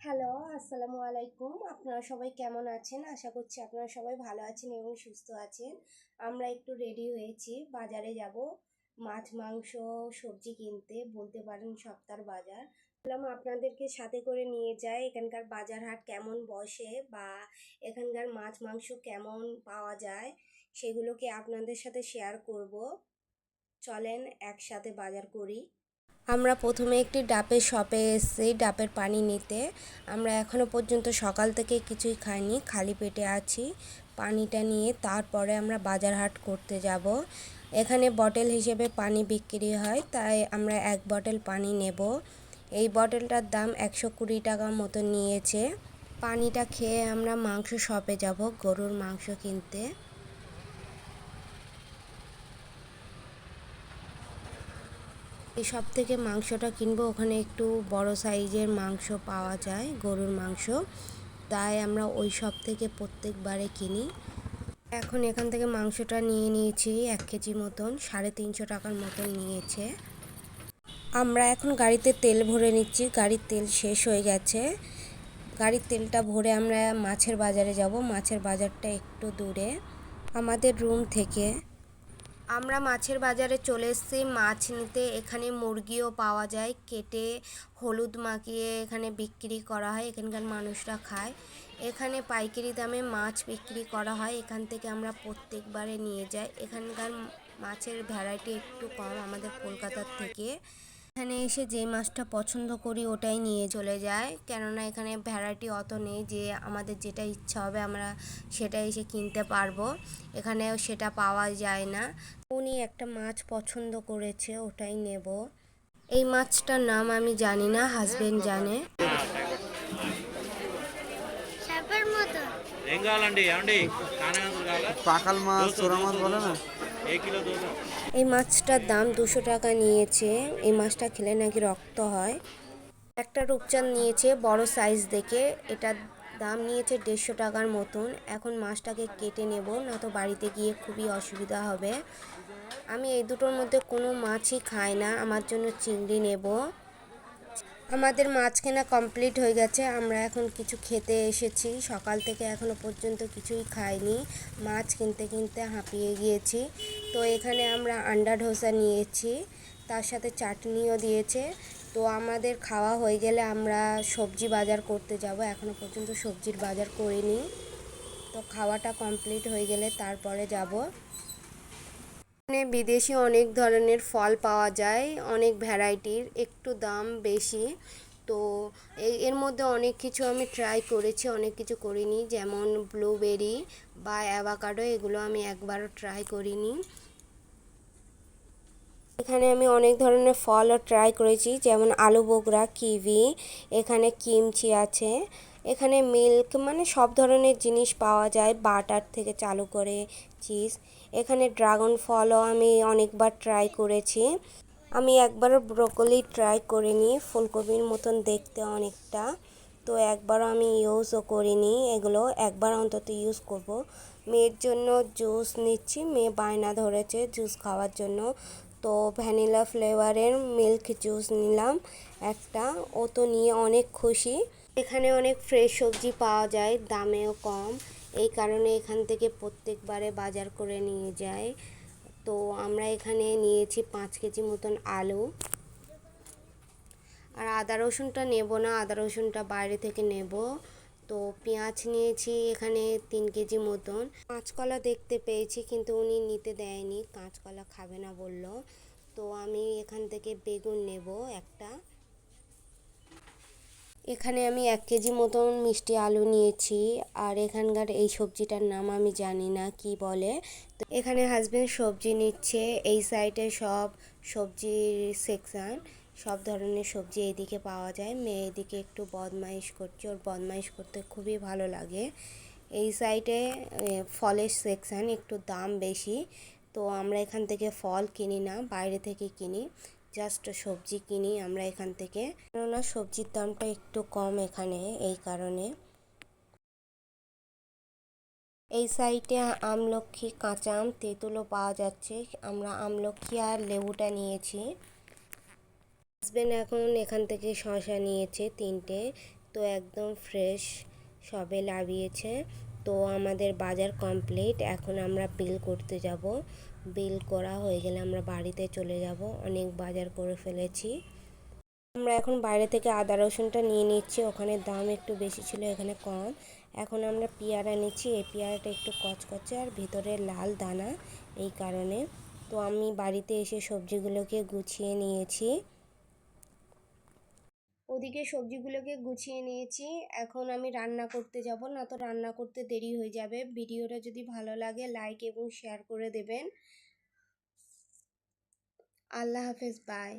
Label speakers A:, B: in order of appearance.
A: Hello, আসসালামু আলাইকুম। আপনারা সবাই কেমন আছেন? আশা করছি আপনারা সবাই ভালো আছেন এবং সুস্থ আছেন। আমরা একটু রেডি হয়েছি, বাজারে যাব মাছ, মাংস, সবজি কিনতে। বলতে পারেন সপ্তাহের বাজার। ভাবলাম আপনাদেরকে সাথে করে নিয়ে যাই, এখানকার বাজার হাট কেমন বসে বা এখানকার মাছ, মাংস কেমন পাওয়া যায়, সেগুলোকে আপনাদের সাথে শেয়ার করব। চলেন একসাথে বাজার করি। আমরা প্রথমে একটি ডাবের শপে এসেছি ডাবের পানি নিতে। আমরা এখনও পর্যন্ত সকাল থেকে কিছুই খাইনি, খালি পেটে আছি। পানিটা নিয়ে তারপরে আমরা বাজার হাট করতে যাব। এখানে বটল হিসেবে পানি বিক্রি হয়, তাই আমরা এক বটল পানি নেব। এই বটলটার দাম 120 টাকা মতো নিয়েছে। পানিটা খেয়ে আমরা মাংস শপে যাব গরুর মাংস কিনতে। এই সব থেকে মাংসটা কিনবো, ওখানে একটু বড় সাইজের মাংস পাওয়া যায়, গরুর মাংস, তাই আমরা ওই সব থেকে প্রত্যেকবারে কিনি। এখন এখান থেকে মাংসটা নিয়ে নিয়েছি 1 কেজি মতন, 350 টাকার মতন নিয়েছে। আমরা এখন গাড়িতে তেল ভরে নিচ্ছি, গাড়ির তেল শেষ হয়ে গেছে। গাড়ির তেলটা ভরে আমরা মাছের বাজারে যাব। মাছের বাজারটা একটু দূরে আমাদের রুম থেকে। আমরা মাছের বাজারে চলে এসেছি মাছ নিতে। এখানে মুরগিও পাওয়া যায়, কেটে হলুদ মাখিয়ে এখানে বিক্রি করা হয়, এখানকার মানুষরা খায়। এখানে পাইকারি দামে মাছ বিক্রি করা হয়, এখান থেকে আমরা প্রত্যেকবারে নিয়ে যাই। এখানকার মাছের ভ্যারাইটি একটু কম আমাদের কলকাতার থেকে। এখানে এসে যে মাছটা পছন্দ করি ওটাই নিয়ে চলে যায়, কেননা এখানে ভ্যারাইটি অত নেই যে আমাদের যেটা ইচ্ছা হবে আমরা সেটা এসে কিনতে পারবো, এখানেও সেটা পাওয়া যায় না। উনি একটা মাছ পছন্দ করেছে, ওটাই নেব। এই মাছটার নাম আমি জানি না, হাজবেন্ড জানে।
B: পাকাল মাছ চোরা মাছ বলে না।
A: এই মাছটার দাম 200 টাকা নিয়েছে। এই মাছটা খেলে নাকি রক্ত হয়। একটা রূপচাঁদ নিয়েছে বড় সাইজ দেখে, এটার দাম নিয়েছে 150 টাকার মতন। এখন মাছটাকে কেটে নেব, না তো বাড়িতে গিয়ে খুবই অসুবিধা হবে। আমি এই দুটোর মধ্যে কোনো মাছই খাই না, আমার জন্য চিংড়ি নেব। আমাদের মাছ কেনা কমপ্লিট হয়ে গেছে, আমরা এখন কিছু খেতে এসেছি। সকাল থেকে এখনো পর্যন্ত কিছুই খাইনি, মাছ কিনতে কিনতে হাঁপিয়ে গিয়েছি। তো এখানে আমরা আন্ডা ধোসা নিয়েছি, তার সাথে চাটনিও দিয়েছে। তো আমাদের খাওয়া হয়ে গেলে আমরা সবজি বাজার করতে যাব, এখনো পর্যন্ত সবজির বাজার করিনি। তো খাওয়াটা কমপ্লিট হয়ে গেলে তারপরে যাব। এখানে বিদেশি অনেক ধরনের ফল পাওয়া যায়, অনেক ভ্যারাইটির, একটু দাম বেশি। তো এর মধ্যে অনেক কিছু আমি ট্রাই করেছি, অনেক কিছু করিনি, যেমন ব্লুবেরি বা অ্যাভোকাডো, এগুলো আমি একবারও ট্রাই করিনি। এখানে আমি অনেক ধরনের ফলও ট্রাই করেছি, যেমন আলু বোখরা, কিউই, এখানে কিমচি আছে। এখানে মিল্ক মানে সব ধরনের জিনিস পাওয়া যায়, বাটার থেকে চালু করে চিজ। এখানে ড্রাগন ফলও আমি অনেকবার ট্রাই করেছি। আমি একবারও ব্রোকলি ট্রাই করিনি, ফুলকপির মতন দেখতে অনেকটা। তো একবারও আমি ইউজও করিনি এগুলো, একবার অন্তত ইউজ করব। মেয়ের জন্য জুস নিচ্ছি, মেয়ে বায়না ধরেছে জুস খাওয়ার জন্য। তো ভ্যানিলা ফ্লেভারের মিল্ক জুস নিলাম একটা, ও তো নিয়ে অনেক খুশি। এখানে অনেক ফ্রেশ সবজি পাওয়া যায়, দামেও কম, এই কারণে এখান থেকে প্রত্যেকবারে বাজার করে নিয়ে যায়। তো আমরা এখানে নিয়েছি 5 কেজি মতন আলু। আর আদা রসুনটা নেব না, আদা রসুনটা বাইরে থেকে নেব। তো পেঁয়াজ নিয়েছি এখানে 3 কেজি মতন। কাঁচকলা দেখতে পেয়েছি কিন্তু উনি নিতে দেয়নি, কাঁচকলা খাবে না বলল। তো আমি এখান থেকে বেগুন নেব একটা। এখানে আমি 1 কেজি মতন মিষ্টি আলু নিয়েছি। আর এখানকার এই সবজিটার নাম আমি জানি না কি বলে। তো এখানে হাজবেন্ড সবজি নিচ্ছে, এই সাইডে সব সবজির সেকশান, সব ধরনের সবজি এদিকে পাওয়া যায়। মেয়ে এদিকে একটু বদমাইশ করছে, ওর বদমাইশ করতে খুবই ভালো লাগে। এই সাইডে ফলের সেকশান, একটু দাম বেশি। তো আমরা এখান থেকে ফল কিনি না, বাইরে থেকে কিনি, জাস্ট সবজি কিনি আমরা এখান থেকে, কেননা সবজির দামটা একটু কম এখানে, এই কারণে। এই সাইডে আমলকি, কাঁচা আম, তেঁতুলও পাওয়া যাচ্ছে। আমরা আমলকি আর লেবুটা নিয়েছি। হাজবেন্ড এখন এখান থেকে শসা নিয়েছে 3টে। তো একদম ফ্রেশ সবে লাভিয়েছে। তো আমাদের বাজার কমপ্লিট, এখন আমরা বিল করতে যাব। বিল করা হয়ে গেলে আমরা বাড়িতে চলে যাব। অনেক বাজার করে ফেলেছি। আমরা এখন বাইরে থেকে আদা রসুনটা নিয়ে নিচ্ছি, ওখানে দাম একটু বেশি ছিল, এখানে কম। এখন আমরা পেয়ারা নিচ্ছি, এই পেয়ারাটা একটু কচকচে আর ভিতরে লাল দানা, এই কারণে। তো আমি বাড়িতে এসে সবজিগুলোকে গুছিয়ে নিয়েছি। ওদিকে সবজিগুলোকে গুছিয়ে নিয়েছি, এখন আমি রান্না করতে যাব, না তো রান্না করতে দেরি হয়ে যাবে। ভিডিওটা যদি ভালো লাগে লাইক এবং শেয়ার করে দেবেন। আল্লাহ হাফেজ, বাই।